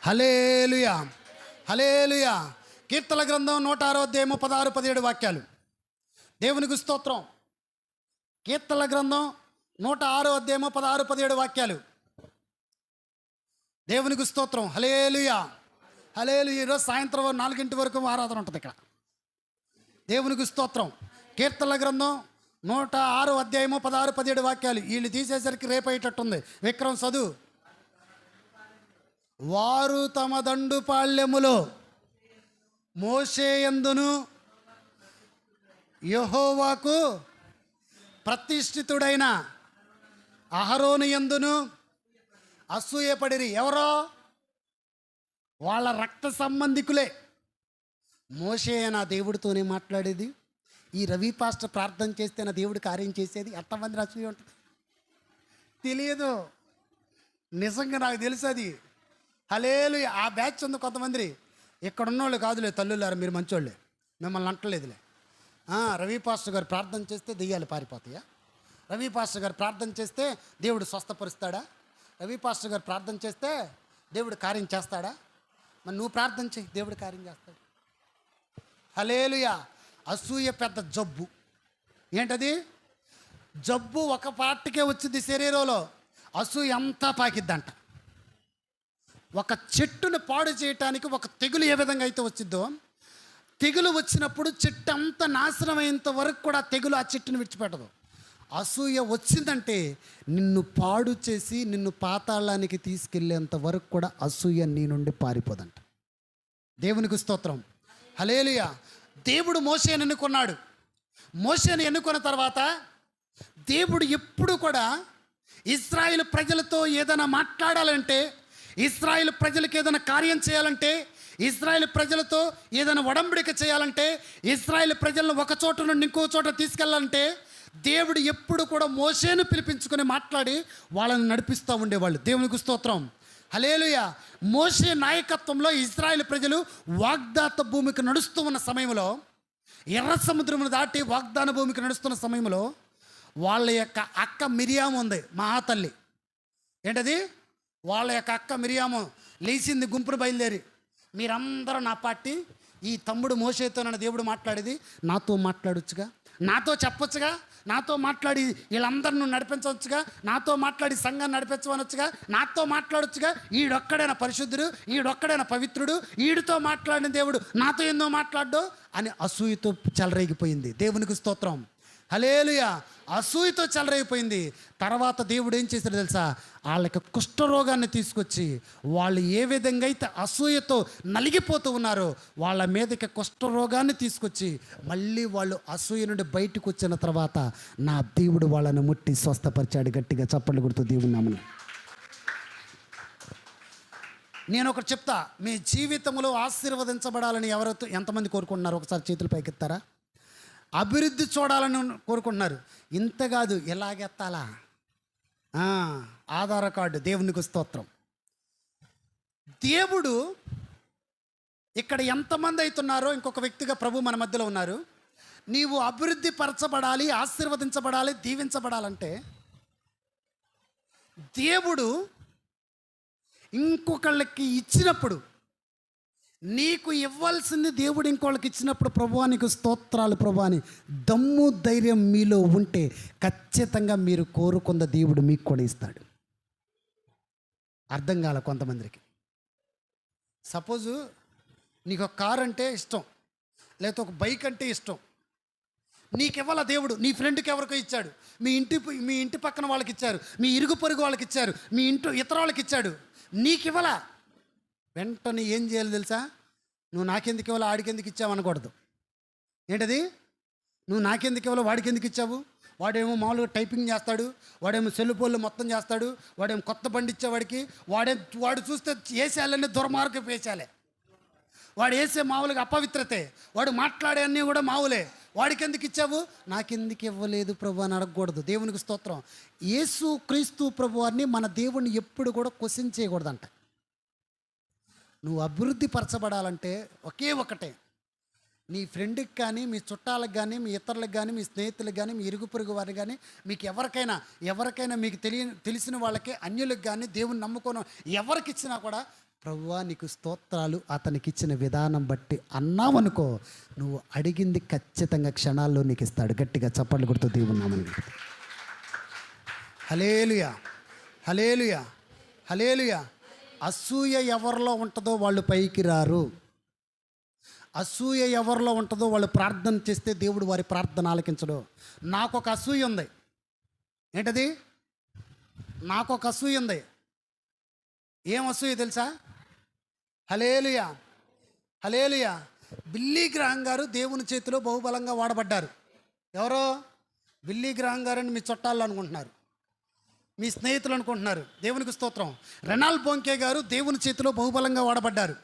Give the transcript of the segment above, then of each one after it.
హల్లెలూయా, హల్లెలూయా. కీర్తన గ్రంథం 106 అధ్యాయము 16, 17 వాక్యాలు. దేవునికి స్తోత్రం. కీర్తన గ్రంథం 106 అధ్యాయము 16, 17 వాక్యాలు. దేవునికి స్తోత్రం. హల్లెలూయా, హల్లెలూయా. ఈరోజు సాయంత్రం 4 వరకు ఆరాధన ఉంటుంది ఇక్కడ. దేవునికి స్తోత్రం. కీర్తన గ్రంథం 106 అధ్యాయము 16, 17 వాక్యాలు. వీళ్ళు తీసేసరికి రేపయ్యేటట్టుంది. విక్రమ్ చదువు. వారు తమ దండుపాళ్యములో మోషేయందును యెహోవాకు ప్రతిష్ఠితుడైన అహరోను యందును అసూయపడిరి. ఎవరో? వాళ్ళ రక్త సంబంధికులే. మోషే నా దేవుడితోనే మాట్లాడేది. ఈ రవి పాస్టర్ ప్రార్థన చేస్తే నా దేవుడు కార్యం చేసేది. ఎంతమంది అసూయ ఉంటుంది తెలియదు. నిజంగా నాకు తెలుసు అది. హల్లెలూయా. ఆ బ్యాచ్ ఉంది కొంతమంది. ఇక్కడ ఉన్నోళ్ళు కాదులే తల్లులారు, మీరు మంచోళ్ళే, మిమ్మల్ని అంటలేదులే. రవి పాస్టర్ గారు ప్రార్థన చేస్తే దెయ్యాలు పారిపోతాయా? రవి పాస్టర్ గారు ప్రార్థన చేస్తే దేవుడు స్వస్థపరుస్తాడా? రవి పాస్టర్ గారు ప్రార్థన చేస్తే దేవుడు కార్యం చేస్తాడా? మరి నువ్వు ప్రార్థన చేయి, దేవుడు కార్యం చేస్తాడు. హల్లెలూయా. అసూయ పెద్ద జబ్బు. ఏంటది? జబ్బు ఒక పార్టీకే వచ్చింది శరీరంలో. అసూయ అంతా పాకిద్దంట. ఒక చెట్టును పాడు చేయటానికి ఒక తెగులు ఏ విధంగా అయితే వచ్చిద్దో, తెగులు వచ్చినప్పుడు చెట్టు అంతా నాశనం అయ్యేంత వరకు కూడా తెగులు ఆ చెట్టును విడిచిపెట్టదు. అసూయ వచ్చిందంటే నిన్ను పాడు చేసి నిన్ను పాతాళానికి తీసుకెళ్ళేంత వరకు కూడా అసూయ నీ నుండి పారిపోదంట. దేవునికి స్తోత్రం. హల్లెలూయా. దేవుడు మోషేని ఎన్నుకున్నాడు. మోషేని ఎన్నుకున్న తర్వాత దేవుడు ఎప్పుడు కూడా ఇశ్రాయేలు ప్రజలతో ఏదైనా మాట్లాడాలంటే, ఇశ్రాయేలు ప్రజలకు ఏదైనా కార్యం చేయాలంటే, ఇశ్రాయేలు ప్రజలతో ఏదైనా ఒడంబడిక చేయాలంటే, ఇశ్రాయేలు ప్రజలను ఒక చోట నుండి ఇంకో చోట తీసుకెళ్ళాలంటే దేవుడు ఎప్పుడు కూడా మోషేను పిలిపించుకొని మాట్లాడి వాళ్ళని నడిపిస్తూ ఉండేవాళ్ళు. దేవునికి స్తోత్రం. హల్లెలూయా. మోషే నాయకత్వంలో ఇశ్రాయేలు ప్రజలు వాగ్దాత భూమికి నడుస్తూ ఉన్న సమయంలో, ఎర్ర సముద్రమును దాటి వాగ్దాన భూమికి నడుస్తున్న సమయంలో వాళ్ళ యొక్క అక్క మిరియాము ఉంది, మహాతల్లి. ఏంటది? వాళ్ళ యొక్క అక్క మిరియాము లేచింది గుంపును బయలుదేరి, మీరందరూ నా పార్టీ, ఈ తమ్ముడు మోషేతో నన్ను దేవుడు మాట్లాడేది, నాతో మాట్లాడొచ్చుగా, నాతో చెప్పొచ్చుగా, నాతో మాట్లాడి వీళ్ళందరిని నడిపించవచ్చుగా, నాతో మాట్లాడి సంఘాన్ని నడిపించవనొచ్చుగా, నాతో మాట్లాడొచ్చుగా. ఈడొక్కడైనా పరిశుద్ధుడు, ఈడొక్కడైనా పవిత్రుడు, ఈడితో మాట్లాడిన దేవుడు నాతో ఎన్నో మాట్లాడ్డో అని అసూయతో చెలరేగిపోయింది. దేవునికి స్తోత్రం. హల్లెలూయా. అసూయతో చెలరైపోయింది. తర్వాత దేవుడు ఏం చేశాడు తెలుసా? వాళ్ళకి కుష్ఠరోగాన్ని తీసుకొచ్చి, వాళ్ళు ఏ విధంగా అయితే అసూయతో నలిగిపోతూ ఉన్నారో వాళ్ళ మీదకి కుష్ఠరోగాన్ని తీసుకొచ్చి, మళ్ళీ వాళ్ళు అసూయ నుండి బయటకు వచ్చిన తర్వాత నా దేవుడు వాళ్ళని ముట్టి స్వస్థపరిచాడు. గట్టిగా చప్పట్లు కొడుతూ దేవుని నామమున. నేను ఒకటి చెప్తా, మీ జీవితంలో ఆశీర్వదించబడాలని ఎంతమంది కోరుకుంటున్నారు? ఒకసారి చేతులు పైకెత్తారా? అభివృద్ధి చూడాలని కోరుకుంటున్నారు. ఇంత కాదు, ఎలాగెత్తాలా? ఆధార్ కార్డు. దేవునికి స్తోత్రం. దేవుడు ఇక్కడ ఎంతమంది అవుతున్నారో ఇంకొక వ్యక్తిగా ప్రభు మన మధ్యలో ఉన్నారు. నీవు అభివృద్ధి పరచబడాలి, ఆశీర్వదించబడాలి, దీవించబడాలంటే దేవుడు ఇంకొకళ్ళకి ఇచ్చినప్పుడు, నీకు ఇవ్వాల్సింది దేవుడు ఇంకోళ్ళకి ఇచ్చినప్పుడు, ప్రభువానికి స్తోత్రాలు ప్రభువాని దమ్ము ధైర్యం మీలో ఉంటే ఖచ్చితంగా మీరు కోరుకున్న దేవుడు మీకు కూడా ఇస్తాడు. అర్థం కాల కొంతమందికి. సపోజు నీకు ఒక కారు అంటే ఇష్టం, లేకపోతే ఒక బైక్ అంటే ఇష్టం. నీకు ఇవ్వాల దేవుడు, నీ ఫ్రెండ్కి ఎవరికో ఇచ్చాడు, మీ ఇంటి పక్కన వాళ్ళకి ఇచ్చారు, మీ ఇరుగు పొరుగు వాళ్ళకి ఇచ్చారు, మీ ఇంట్లో ఇతర వాళ్ళకి ఇచ్చాడు. నీకు ఇవ్వాల. వెంటనే ఏం చేయాలి తెలుసా? నువ్వు నాకెందుకు ఇవ్వాలో ఆడికెందుకు ఇచ్చావు అనకూడదు. ఏంటది? నువ్వు నాకెందుకు ఇవ్వాలో వాడికి ఎందుకు ఇచ్చావు? వాడేమో మామూలుగా టైపింగ్ చేస్తాడు, వాడేమో సెల్లుపోళ్ళు మొత్తం చేస్తాడు, వాడేమో కొత్త బండి ఇచ్చేవాడికి వాడు చూస్తే వేసేయాలన్నీ దుర్మార్గపు వేసేయాలి. వాడు వేసే మామూలుగా అపవిత్రతే, వాడు మాట్లాడే అన్నీ కూడా మామూలే. వాడికి ఎందుకు ఇచ్చావు? నాకెందుకు ఇవ్వలేదు ప్రభు అని అడగకూడదు. దేవునికి స్తోత్రం. యేసు క్రీస్తు ప్రభు అని మన దేవుణ్ణి ఎప్పుడు కూడా క్వశ్చన్ చేయకూడదంట. నువ్వు అభివృద్ధి పరచబడాలంటే ఒకే ఒకటే, నీ ఫ్రెండ్కి కానీ, మీ చుట్టాలకు కానీ, మీ ఇతరులకు కానీ, మీ స్నేహితులకు కానీ, మీ ఇరుగు పొరుగు వారికి కానీ, మీకు ఎవరికైనా మీకు తెలిసిన వాళ్ళకి, అన్యులకు కానీ, దేవుని నమ్ముకోను ఎవరికి ఇచ్చినా కూడా ప్రభువా నీకు స్తోత్రాలు అతనికి ఇచ్చిన విధానం బట్టి అన్నావనుకో, నువ్వు అడిగింది ఖచ్చితంగా క్షణాల్లో నీకు ఇస్తాడు. గట్టిగా చప్పట్లు కొడుతూ దేవున్నామని. హల్లెలూయా, హల్లెలూయా, హల్లెలూయా. అసూయ ఎవరిలో ఉంటుందో వాళ్ళు పైకి రారు. అసూయ ఎవరిలో ఉంటుందో వాళ్ళు ప్రార్థన చేస్తే దేవుడు వారి ప్రార్థన ఆలకించడు. నాకు ఒక అసూయ ఉంది. ఏంటది? నాకు ఒక అసూయ ఉంది. ఏం అసూయ తెలుసా? హల్లెలూయా, హల్లెలూయా. బిల్లీ గ్రాహం గారు దేవుని చేతిలో బహుబలంగా వాడబడ్డారు. ఎవరో బిల్లీ గ్రాహం గారు అని మీ చుట్టాలు అనుకుంటున్నారు, మీ స్నేహితులు అనుకుంటున్నారు. దేవునికి స్తోత్రం. రెనాల్డ్ బోంకే గారు దేవుని చేతిలో బహుబలంగా వాడబడ్డారు.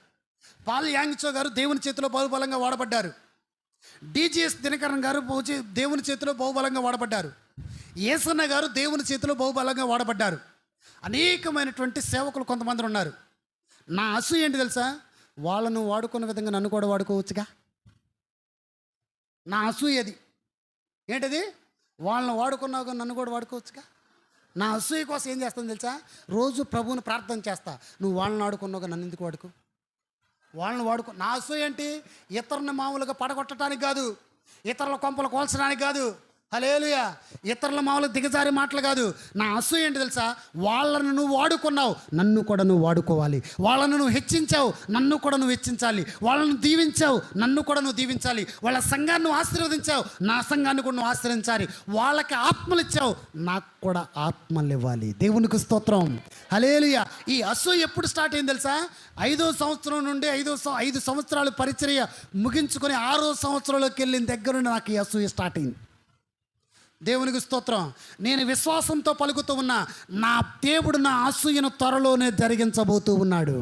పాల్ యాంగ్చో గారు దేవుని చేతిలో బహుబలంగా వాడబడ్డారు. డిజిఎస్ దినకరన్ గారు దేవుని చేతిలో బహుబలంగా వాడబడ్డారు. యేసన్న గారు దేవుని చేతిలో బహుబలంగా వాడబడ్డారు. అనేకమైనటువంటి సేవకులు కొంతమంది ఉన్నారు. నా అసూయ ఏంటి తెలుసా? వాళ్ళను వాడుకున్న విధంగా నన్ను కూడా వాడుకోవచ్చుగా. నా అసూయ అది. ఏంటది? వాళ్ళని వాడుకున్నాక నన్ను కూడా వాడుకోవచ్చుగా. నా అసూయ కోసం ఏం చేస్తాను తెలుసా? రోజు ప్రభువుని ప్రార్థన చేస్తా, నువ్వు వాళ్ళని వాడుకున్నాక నన్ను ఎందుకు వాడుకో? వాళ్ళని వాడుకో. నా అసూయ ఏంటి? ఇతరుని మామూలుగా పడగొట్టడానికి కాదు, ఇతరుల కొంపలు కోల్చడానికి కాదు. హల్లెలూయా. ఇతరుల మామూలుగా దిగజారి మాటలు కాదు. నా అసూయ ఏంటి తెలుసా? వాళ్ళను నువ్వు వాడుకున్నావు, నన్ను కూడా నువ్వు వాడుకోవాలి. వాళ్ళను నువ్వు హెచ్చించావు, నన్ను కూడా నువ్వు హెచ్చించాలి. వాళ్ళను దీవించావు, నన్ను కూడా నువ్వు దీవించాలి. వాళ్ళ సంఘాన్ని నువ్వు ఆశీర్వదించావు, నా సంఘాన్ని కూడా నువ్వు ఆశీర్వదించాలి. వాళ్ళకి ఆత్మలు ఇచ్చావు, నాకు కూడా ఆత్మలు ఇవ్వాలి. దేవునికి స్తోత్రం. హల్లెలూయా. ఈ అసూయ ఎప్పుడు స్టార్ట్ అయింది తెలుసా? 5వ సంవత్సరం నుండి 5 సంవత్సరాలు పరిచర్య ముగించుకొని 6వ సంవత్సరంలోకి వెళ్ళిన దగ్గర నుండి నాకు ఈ అసూయ స్టార్ట్ అయింది. దేవునికి స్తోత్రం. నేను విశ్వాసంతో పలుకుతూ ఉన్నా, నా దేవుడు నా అసూయను త్వరలోనే జరిగించబోతూ ఉన్నాడు.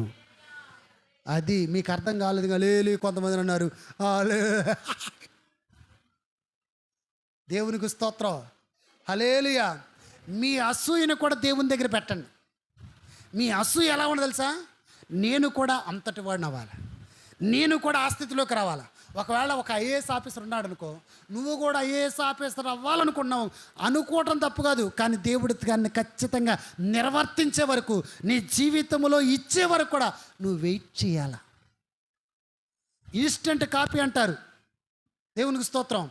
అది మీకు అర్థం కాలేదు. లేదు కొంతమంది అన్నారు. దేవునికి స్తోత్రం. హల్లెలూయా. మీ అసూయను కూడా దేవుని దగ్గర పెట్టండి. మీ అసూయ ఎలా ఉండదు తెలుసా? నేను కూడా అంతటి వాడిని అవ్వాలి, నేను కూడా ఆ స్థితిలోకి రావాలా. ఒకవేళ ఒక ఐఏఎస్ ఆఫీసర్ ఉన్నాడు అనుకో, నువ్వు కూడా ఐఏఎస్ ఆఫీసర్ అవ్వాలనుకున్నావు. అనుకోవటం తప్పు కాదు, కానీ దేవుడి దాన్ని ఖచ్చితంగా నిర్వర్తించే వరకు, నీ జీవితంలో ఇచ్చే వరకు కూడా నువ్వు వెయిట్ చేయాల. ఇన్స్టెంట్ కాపీ అంటారు. దేవునికి స్తోత్రం.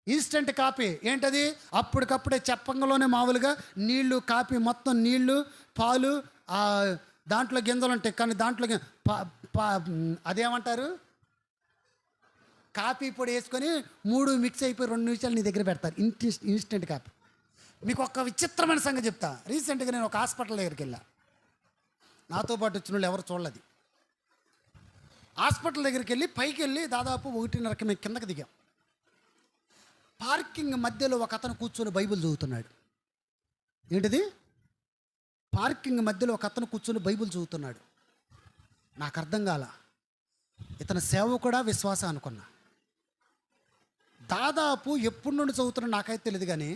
ఇన్స్టెంట్ కాపీ ఏంటది? అప్పటికప్పుడే చెప్పంగలోనే మామూలుగా నీళ్లు, కాపీ మొత్తం నీళ్లు, పాలు, దాంట్లో గింజలు ఉంటాయి, కానీ దాంట్లో అదేమంటారు, కాఫీ పొడి వేసుకొని 3 మిక్స్ అయిపోయి 2 నిమిషాలు నీ దగ్గర పెడతారు. Instant coffee. మీకు ఒక విచిత్రమైన సంగతి చెప్తా. రీసెంట్గా నేను ఒక హాస్పిటల్ దగ్గరికి వెళ్ళా. నాతో పాటు వచ్చిన వాళ్ళు ఎవరు చూడలేదు. హాస్పిటల్ దగ్గరికి వెళ్ళి పైకి వెళ్ళి దాదాపు 1:30కి మేము కిందకి దిగాం. పార్కింగ్ మధ్యలో ఒక అతను కూర్చొని బైబిల్ చదువుతున్నాడు. ఏంటిది? పార్కింగ్ మధ్యలో ఒక అతను కూర్చొని బైబిల్ చదువుతున్నాడు. నాకు అర్థం కాల. ఇతని సేవకుడా విశ్వాస అనుకున్నా. దాదాపు ఎప్పటి నుండి చదువుతున్నా నాకైతే తెలియదు, కానీ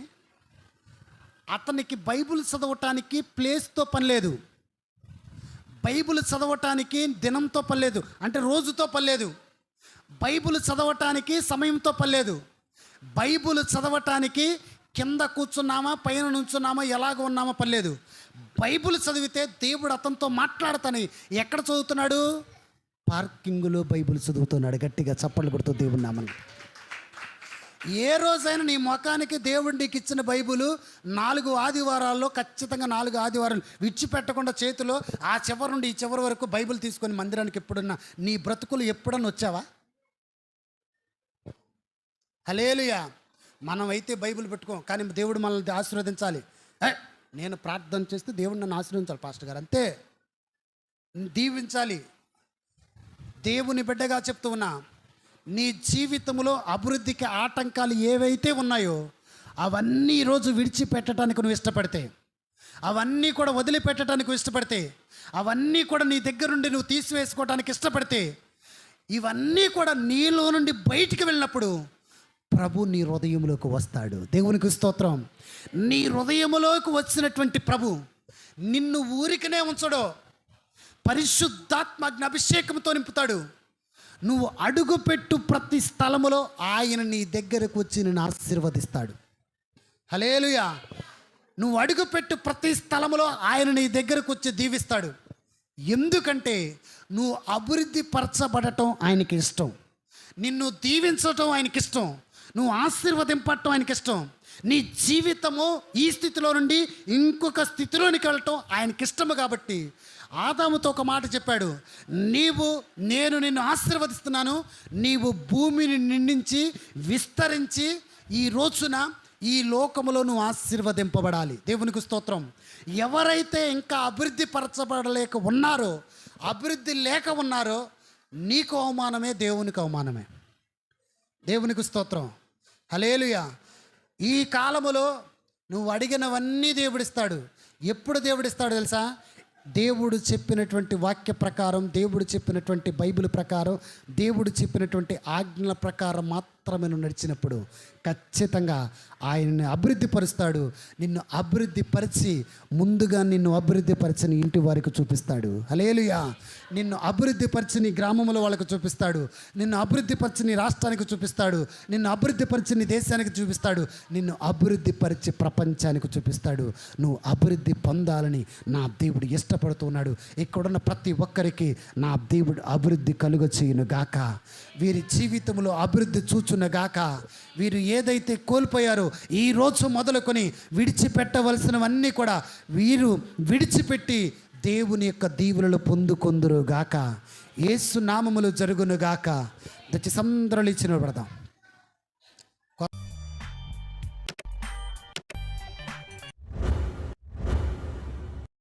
అతనికి బైబిల్ చదవటానికి ప్లేస్తో పని లేదు, బైబిల్ చదవటానికి దినంతో పని లేదు, అంటే రోజుతో పని లేదు, బైబిల్ చదవటానికి సమయంతో పని లేదు. బైబిల్ చదవటానికి కింద కూర్చున్నామా, పైన నుంచున్నామా, ఎలాగ ఉన్నామా పని లేదు. బైబిల్ చదివితే దేవుడు అతనితో మాట్లాడతాని. ఎక్కడ చదువుతున్నాడు? పార్కింగ్లో బైబిల్ చదువుతున్నాడు. గట్టిగా చప్పట్లు కొడుతూ దేవుని నామని. ఏ రోజైనా నీ ముఖానికి దేవుడు నీకు ఇచ్చిన బైబిల్ 4 ఆదివారాల్లో ఖచ్చితంగా 4 ఆదివారాలు విడిచిపెట్టకుండా చేతిలో ఆ చివరి నుండి ఈ చివరి వరకు బైబిల్ తీసుకొని మందిరానికి ఎప్పుడన్నా నీ బ్రతుకులు ఎప్పుడన్నా వచ్చావా? హల్లెలూయా. మనం అయితే బైబిల్ పెట్టుకోం, కానీ దేవుడు మనల్ని ఆశీర్వదించాలి. నేను ప్రార్థన చేస్తే దేవుడు నన్ను ఆశీర్వదించాలి పాస్టర్ గారు, అంతే. దీవించాలి. దేవుని బిడ్డగా చెప్తూ ఉన్నా, నీ జీవితంలో అభివృద్ధికి ఆటంకాలు ఏవైతే ఉన్నాయో అవన్నీ ఈరోజు విడిచిపెట్టడానికి నువ్వు ఇష్టపడితే, అవన్నీ కూడా వదిలిపెట్టడానికి ఇష్టపడితే, అవన్నీ కూడా నీ దగ్గర నుండి నువ్వు తీసివేసుకోవడానికి ఇష్టపడితే, ఇవన్నీ కూడా నీలో నుండి బయటికి వెళ్ళినప్పుడు ప్రభు నీ హృదయంలోకి వస్తాడు. దేవునికి స్తోత్రం. నీ హృదయంలోకి వచ్చినటువంటి ప్రభు నిన్ను ఊరికనే ఉంచడో, పరిశుద్ధాత్మ అభిషేకంతో నింపుతాడు. నువ్వు అడుగుపెట్టు ప్రతి స్థలములో ఆయన నీ దగ్గరకు వచ్చి నిన్ను ఆశీర్వదిస్తాడు. హల్లెలూయా. నువ్వు అడుగుపెట్టు ప్రతి స్థలములో ఆయన నీ దగ్గరకు వచ్చి దీవిస్తాడు. ఎందుకంటే నువ్వు అభివృద్ధి పరచబడటం ఆయనకి ఇష్టం, నిన్ను దీవించటం ఆయనకి ఇష్టం, నువ్వు ఆశీర్వదింపటం ఆయనకి ఇష్టం. నీ జీవితము ఈ స్థితిలో నుండి ఇంకొక స్థితిలోనికి వెళ్ళటం ఆయనకి ఇష్టము. కాబట్టి ఆదాముతో ఒక మాట చెప్పాడు, నేను నిన్ను ఆశీర్వదిస్తున్నాను, నీవు భూమిని నిండించి విస్తరించి ఈ రోజున ఈ లోకములో నువ్వు ఆశీర్వదింపబడాలి. దేవునికి స్తోత్రం. ఎవరైతే ఇంకా అభివృద్ధి పరచబడలేక ఉన్నారో, అభివృద్ధి లేక ఉన్నారో, నీకు అవమానమే, దేవునికి అవమానమే. దేవునికి స్తోత్రం. హల్లెలూయా. ఈ కాలములో నువ్వు అడిగినవన్నీ దేవుడిస్తాడు. ఎప్పుడు దేవుడిస్తాడు తెలుసా? దేవుడు చెప్పినటువంటి వాక్య ప్రకారం, దేవుడు చెప్పినటువంటి బైబిల్ ప్రకారం, దేవుడు చెప్పినటువంటి ఆజ్ఞల ప్రకారం మాత్రమే నువ్వు నడిచినప్పుడు ఖచ్చితంగా ఆయన్ని అభివృద్ధి పరుస్తాడు. నిన్ను అభివృద్ధి పరిచి, ముందుగా నిన్ను అభివృద్ధి పరిచి నీ ఇంటి వారికి చూపిస్తాడు. హల్లెలూయా. నిన్ను అభివృద్ధి పరిచి నీ గ్రామంలో వాళ్ళకు చూపిస్తాడు, నిన్ను అభివృద్ధి పరిచి నీ రాష్ట్రానికి చూపిస్తాడు, నిన్ను అభివృద్ధి పరిచి నీ దేశానికి చూపిస్తాడు, నిన్ను అభివృద్ధి పరిచి ప్రపంచానికి చూపిస్తాడు. నువ్వు అభివృద్ధి పొందాలని నా దేవుడు ఇష్టపడుతున్నాడు. ఇక్కడున్న ప్రతి ఒక్కరికి నా దేవుడు అభివృద్ధి కలుగ చేయును గాక. వీరి జీవితంలో అభివృద్ధి చూచును గాక. వీరు ఏదైతే కోల్పోయారో ఈ రోజు మొదలుకొని విడిచిపెట్టవలసినవన్నీ కూడా వీరు విడిచిపెట్టి దేవుని యొక్క దీవెనలు పొందుకొందురు గాక. యేసు నామములో జరుగును గాక. దయచేసి అందరూ లేచి నిలబడదాం.